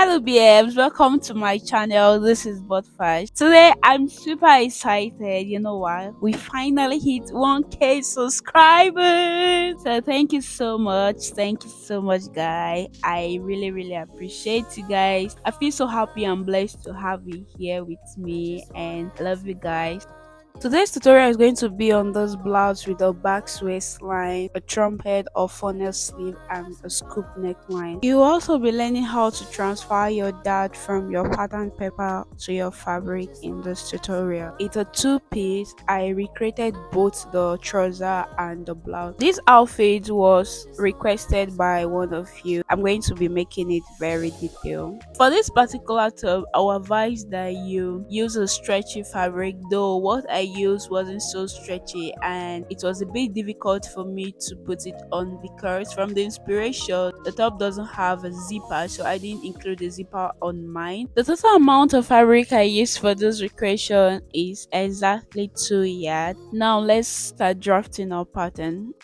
Hello BMs, welcome to my channel. This is Bodfash. Today I'm super excited. You know why? We finally hit 1k subscribers. So thank you so much. Thank you so much, guys. I really appreciate you guys. I feel so happy and blessed to have you here with me, and I love you guys. Today's tutorial is going to be on this blouse with a back waistline, a trumpet or funnel sleeve, and a scoop neckline. You will also be learning how to transfer your dart from your pattern paper to your fabric in this tutorial. It's a two-piece. I recreated both the trouser and the blouse. This outfit was requested by one of you. I'm going to be making it very detailed. For this particular top, I would advise that you use a stretchy fabric, though what I used wasn't so stretchy and it was a bit difficult for me to put it on because from the inspiration the top doesn't have a zipper, so I didn't include a zipper on mine. The total amount of fabric I used for this recreation is exactly 2 yards. Now let's start drafting our pattern.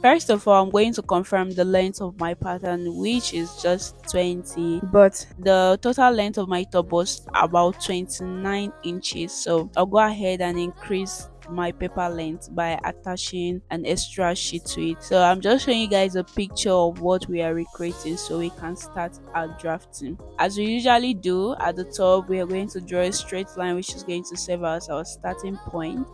First of all, I'm going to confirm the length of my pattern, which is just 20, but the total length of my top was about 29 inches. So I'll go ahead and increase my paper length by attaching an extra sheet to it. So I'm just showing you guys a picture of what we are recreating so we can start our drafting. As we usually do, at the top we are going to draw a straight line which is going to serve as our starting point.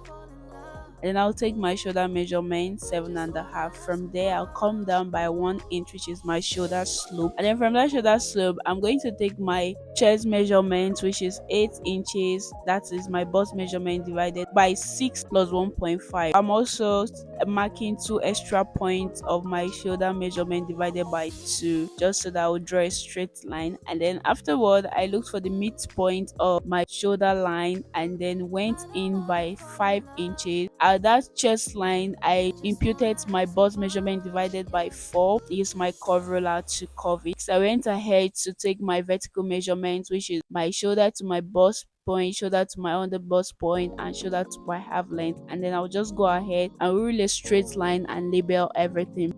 And then I'll take my shoulder measurement 7.5. From there I'll come down by 1 inch, which is my shoulder slope, and then from that shoulder slope I'm going to take my chest measurement, which is 8 inches. That is my bust measurement divided by 6 plus 1.5. I'm also marking 2 extra points of my shoulder measurement divided by 2, just so that I will draw a straight line. And then afterward I looked for the midpoint of my shoulder line and then went in by 5 inches. At that chest line I imputed my bust measurement divided by 4, use my curve ruler to curve it. So I went ahead to take my vertical measurement, which is my shoulder to my bust point, shoulder to my under bust point, and shoulder to my half length, and then I'll just go ahead and rule a straight line and label everything.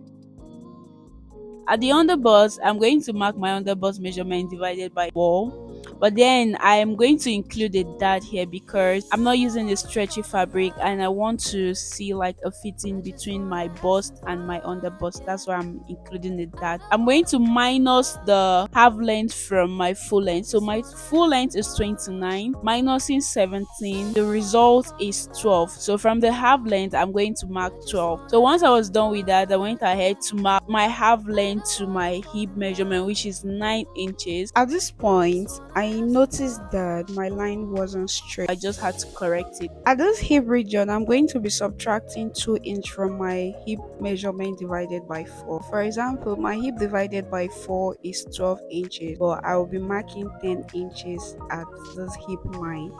At the underbust, I'm going to mark my underbust measurement divided by 4, but then I am going to include a dart here because I'm not using a stretchy fabric and I want to see like a fitting between my bust and my underbust. That's why I'm including the dart. I'm going to minus the half length from my full length. So my full length is 29, minusing 17, the result is 12. So from the half length I'm going to mark 12. So once I was done with that, I went ahead to mark my half length to my hip measurement, which is 9 inches. At this point I noticed that my line wasn't straight. I just had to correct it. At this hip region I'm going to be subtracting 2 inches from my hip measurement divided by 4. For example, my hip divided by 4 is 12 inches, but I will be marking 10 inches at this hip line.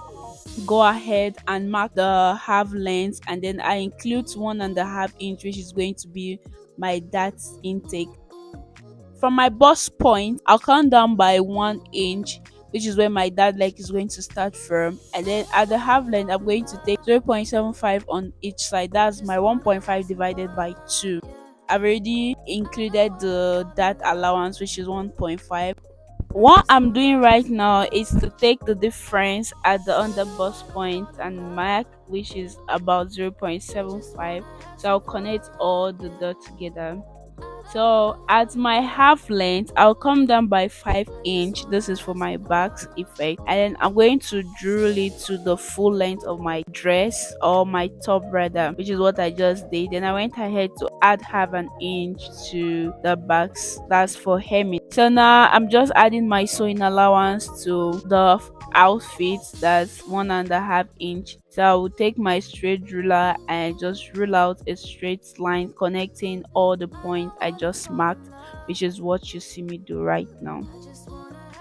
Go ahead and mark the half length, and then I include 1.5 inch, which is going to be my dart intake. From my bust point I'll come down by 1 inch, which is where my dart leg is going to start from, and then at the half length I'm going to take 0.75 on each side. That's my 1.5 divided by 2. I've already included the dart allowance, which is 1.5. What I'm doing right now is to take the difference at the under bust point and mark, which is about 0.75. So I'll connect all the dots together. So at my half length I'll come down by 5 inch. This is for my back effect, and then I'm going to drill it to the full length of my dress, or my top rather, which is what I just did. Then I went ahead to add half an inch to the backs. That's for hemming. So now I'm just adding my sewing allowance to the outfit. That's 1.5 inch. So I will take my straight ruler and just rule out a straight line connecting all the points I just marked, which is what you see me do right now.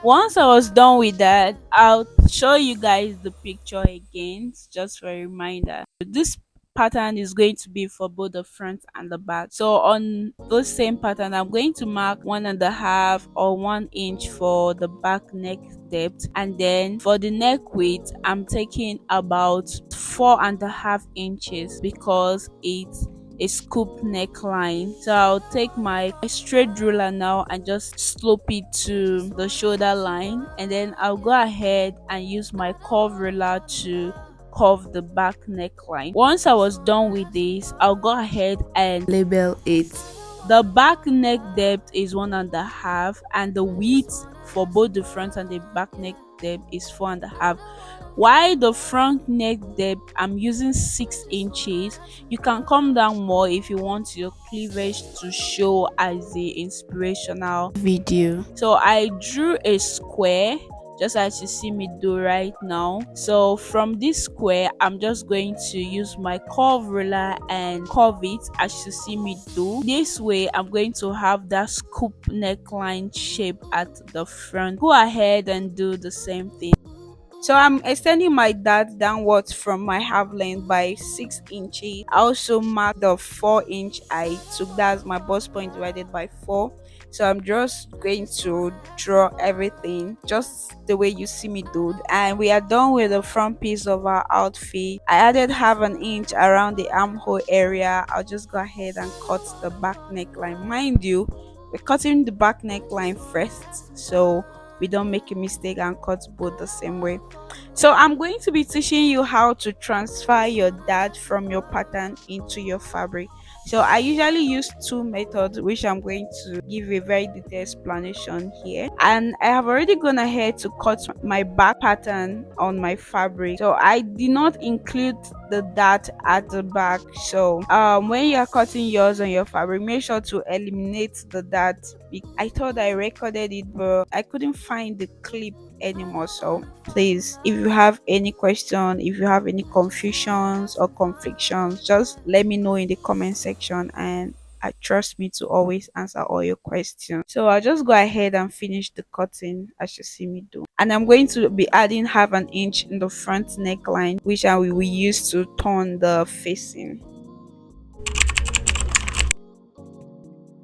Once I was done with that, I'll show you guys the picture again just for a reminder. This pattern is going to be for both the front and the back. So on those same pattern I'm going to mark 1.5 or 1 inch for the back neck depth, and then for the neck width I'm taking about 4.5 inches because it's a scoop neckline. So I'll take my straight ruler now and just slope it to the shoulder line, and then I'll go ahead and use my curve ruler to curve the back neckline. Once I was done with this, I'll go ahead and label it. The back neck depth is 1.5, and the width for both the front and the back neck depth is 4.5. While the front neck depth, I'm using 6 inches. You can come down more if you want your cleavage to show as the inspirational video. So I drew a square just as you see me do right now. So from this square, I'm just going to use my curve ruler and curve it as you see me do. This way, I'm going to have that scoop neckline shape at the front. Go ahead and do the same thing. So I'm extending my dart downwards from my half length by 6 inches. I also marked the 4-inch I took, that's my bust point divided by 4. So I'm just going to draw everything just the way you see me do, and we are done with the front piece of our outfit. I added half an inch around the armhole area. I'll just go ahead and cut the back neckline. Mind you, we're cutting the back neckline first, so we don't make a mistake and cut both the same way. So I'm going to be teaching you how to transfer your dart from your pattern into your fabric. So I usually use two methods, which I'm going to give a very detailed explanation here. And I have already gone ahead to cut my back pattern on my fabric, so I did not include the dart at the back. So when you are cutting yours on your fabric, make sure to eliminate the dart. I thought I recorded it, but I couldn't find the clip anymore. So please, if you have any question, if you have any confusions or conflictions, just let me know in the comment section, and I trust me to always answer all your questions. So I'll just go ahead and finish the cutting as you see me do. And I'm going to be adding half an inch in the front neckline, which I will use to turn the facing.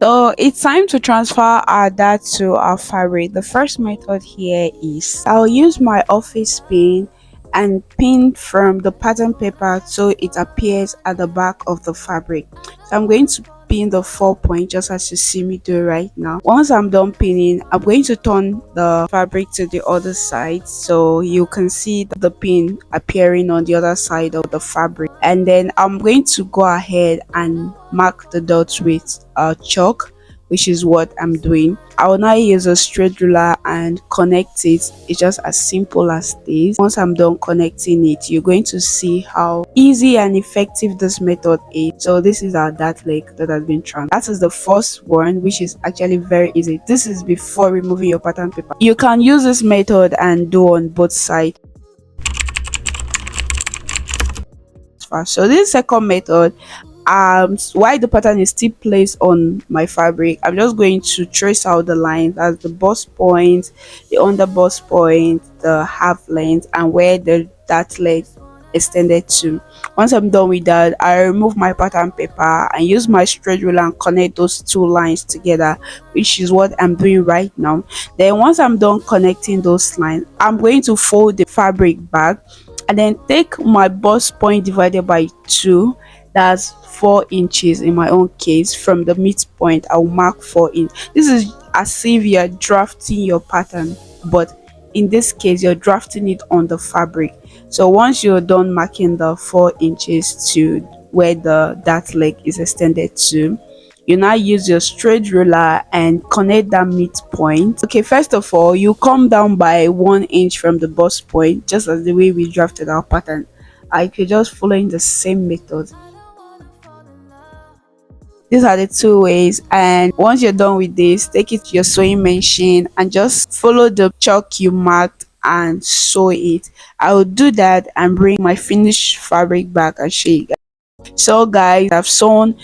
So it's time to transfer our dart to our fabric. The first method here is I'll use my office pin and pin from the pattern paper so it appears at the back of the fabric. So I'm going to pin the 4 point just as you see me do right now. Once I'm done pinning, I'm going to turn the fabric to the other side so you can see the pin appearing on the other side of the fabric, and then I'm going to go ahead and mark the dots with chalk, which is what I'm doing. I will now use a straight ruler and connect it. It's just as simple as this. Once I'm done connecting it, you're going to see how easy and effective this method is. So this is our dart leg that has been transferred. That is the first one, which is actually very easy. This is before removing your pattern paper. You can use this method and do on both sides. So this second method, while the pattern is still placed on my fabric, I'm just going to trace out the lines as the bust point, the under bust point, the half length, and where the dart leg extended to. Once I'm done with that, I remove my pattern paper and use my straight ruler and connect those two lines together, which is what I'm doing right now. Then once I'm done connecting those lines, I'm going to fold the fabric back and then take my bust point divided by 2, that's 4 inches in my own case. From the midpoint, I'll mark 4 inches. This is as if you're drafting your pattern, but in this case you're drafting it on the fabric. So once you're done marking the 4 inches to where the dart leg is extended to, you now use your straight ruler and connect that midpoint. Okay, first of all, you come down by 1 inch from the bust point, just as the way we drafted our pattern. I could just following the same method. These are the two ways, and once you're done with this, take it to your sewing machine and just follow the chalk you marked and sew it. I will do that and bring my finished fabric back and show you guys. So guys, I've sewn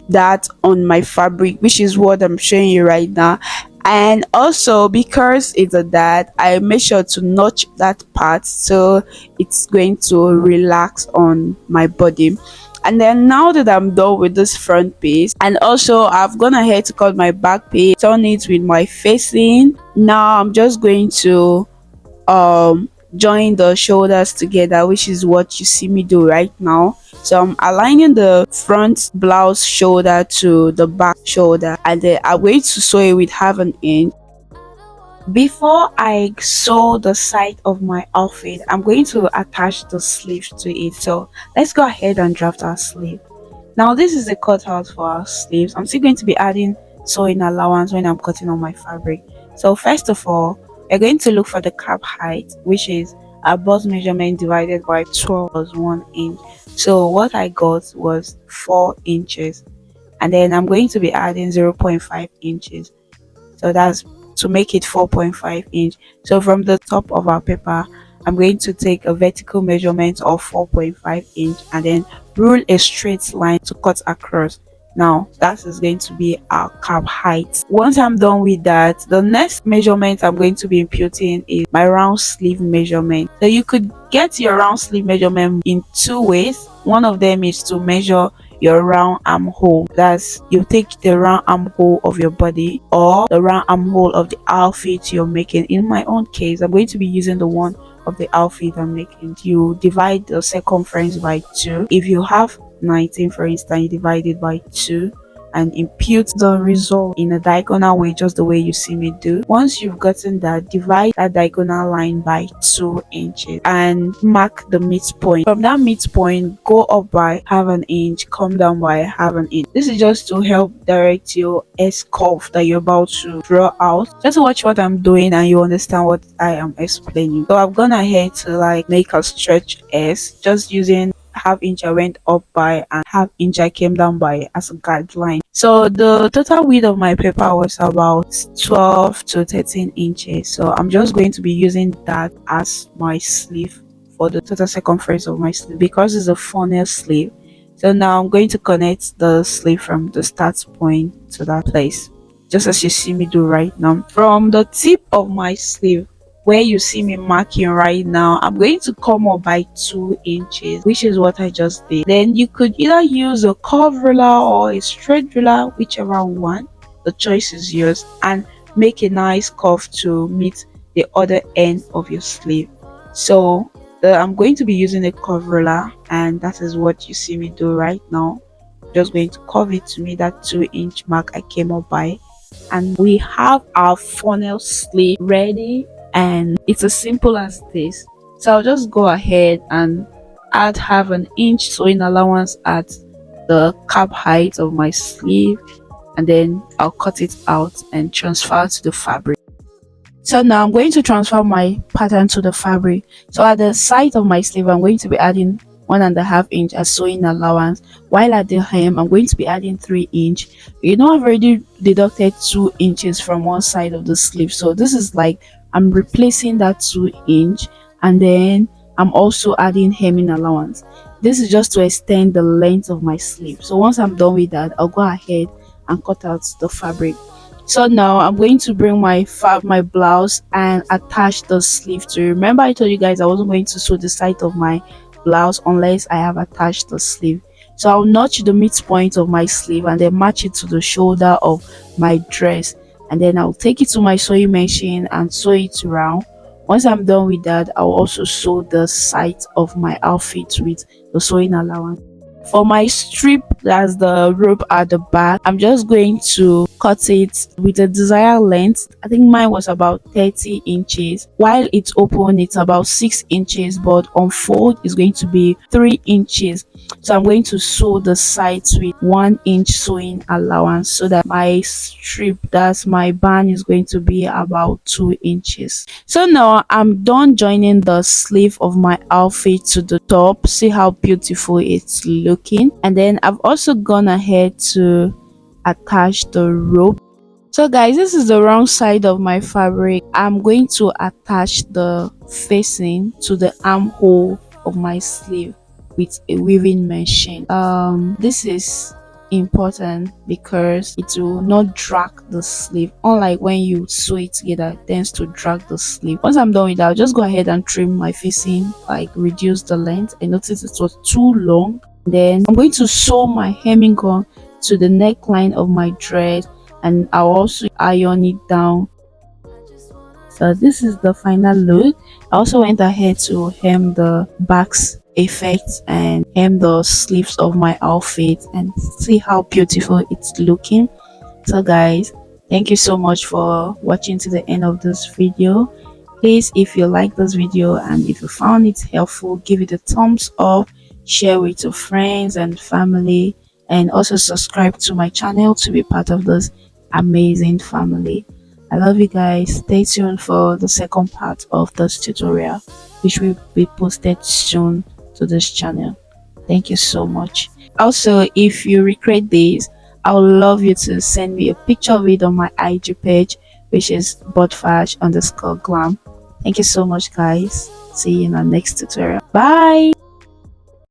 that on my fabric, which is what I'm showing you right now. And also, because it's a dart, I make sure to notch that part so it's going to relax on my body. And then now that I'm done with this front piece, and also I've gone ahead to cut my back piece, turn it with my facing. Now I'm just going to join the shoulders together, which is what you see me do right now. So I'm aligning the front blouse shoulder to the back shoulder, and then I'm going to sew it with half an inch. Before I sew the side of my outfit, I'm going to attach the sleeve to it. So let's go ahead and draft our sleeve. Now this is the cutout for our sleeves. I'm still going to be adding sewing allowance when I'm cutting on my fabric. So first of all, we're going to look for the cap height, which is our bust measurement divided by 12 plus 1 inch. So what I got was 4 inches, and then I'm going to be adding 0.5 inches. So that's to make it 4.5 inch. So from the top of our paper, I'm going to take a vertical measurement of 4.5 inch and then rule a straight line to cut across. Now that is going to be our cap height. Once I'm done with that, the next measurement I'm going to be imputing is my round sleeve measurement. So you could get your round sleeve measurement in two ways. One of them is to measure your round armhole. That's, you take the round armhole of your body or the round armhole of the outfit you're making. In my own case, I'm going to be using the one of the outfit I'm making. You divide the circumference by 2. If you have 19, for instance, you divide it by 2 and impute the result in a diagonal way, just the way you see me do. Once you've gotten that, divide that diagonal line by 2 inches and mark the midpoint. From that midpoint, go up by half an inch, come down by half an inch. This is just to help direct your S curve that you're about to draw out. Just watch what I'm doing and you understand what I am explaining. So I've gone ahead to like make a stretch S, just using half inch I went up by and half inch I came down by as a guideline. So the total width of my paper was about 12 to 13 inches. So I'm just going to be using that as my sleeve for the total circumference of my sleeve because it's a funnel sleeve. So now I'm going to connect the sleeve from the start point to that place, just as you see me do right now. From the tip of my sleeve where you see me marking right now, I'm going to come up by 2 inches, which is what I just did. Then you could either use a curve ruler or a straight ruler, whichever one. The choice is yours, and make a nice curve to meet the other end of your sleeve. So I'm going to be using a curve ruler, and that is what you see me do right now. Just going to curve it to meet that 2-inch mark I came up by, and we have our funnel sleeve ready. And it's as simple as this. So I'll just go ahead and add half an inch sewing allowance at the cap height of my sleeve, and then I'll cut it out and transfer to the fabric. So now I'm going to transfer my pattern to the fabric. So at the side of my sleeve, I'm going to be adding 1.5 inch as sewing allowance, while at the hem I'm going to be adding 3 inch. You know, I've already deducted 2 inches from one side of the sleeve, so this is like I'm replacing that 2 inch, and then I'm also adding hemming allowance. This is just to extend the length of my sleeve. So once I'm done with that, I'll go ahead and cut out the fabric. So now I'm going to bring my blouse and attach the sleeve to. Remember I told you guys I wasn't going to sew the side of my blouse unless I have attached the sleeve. So I'll notch the midpoint of my sleeve and then match it to the shoulder of my dress, and then I'll take it to my sewing machine and sew it round. Once I'm done with that, I'll also sew the sides of my outfit with the sewing allowance. For my strip, that's the rope at the back, I'm just going to cut it with a desired length. I think mine was about 30 inches. While it's open, it's about 6 inches, but on fold is going to be 3 inches. So I'm going to sew the sides with 1 inch sewing allowance so that my strip, that's my band, is going to be about 2 inches. So now I'm done joining the sleeve of my outfit to the top. See how beautiful it's looking. And then I've also gone ahead to attach the rope. So guys, this is the wrong side of my fabric. I'm going to attach the facing to the armhole of my sleeve with a weaving machine. This is important because it will not drag the sleeve, unlike when you sew it together, it tends to drag the sleeve. Once I'm done with that, I'll just go ahead and trim my facing, like reduce the length. I noticed it was too long. Then I'm going to sew my hemming on to the neckline of my dress, and I'll also iron it down. So this is the final look. I also went ahead to hem the backs effects and hem the sleeves of my outfit and see how beautiful it's looking. So guys, thank you so much for watching to the end of this video. Please, if you like this video and if you found it helpful, give it a thumbs up, share with your friends and family, and also subscribe to my channel to be part of this amazing family. I love you guys. Stay tuned for the second part of this tutorial, which will be posted soon to this channel. Thank you so much. Also, if you recreate this, I would love you to send me a picture of it on my IG page, which is bodfash_glam. Thank you so much, guys. See you in our next tutorial. Bye.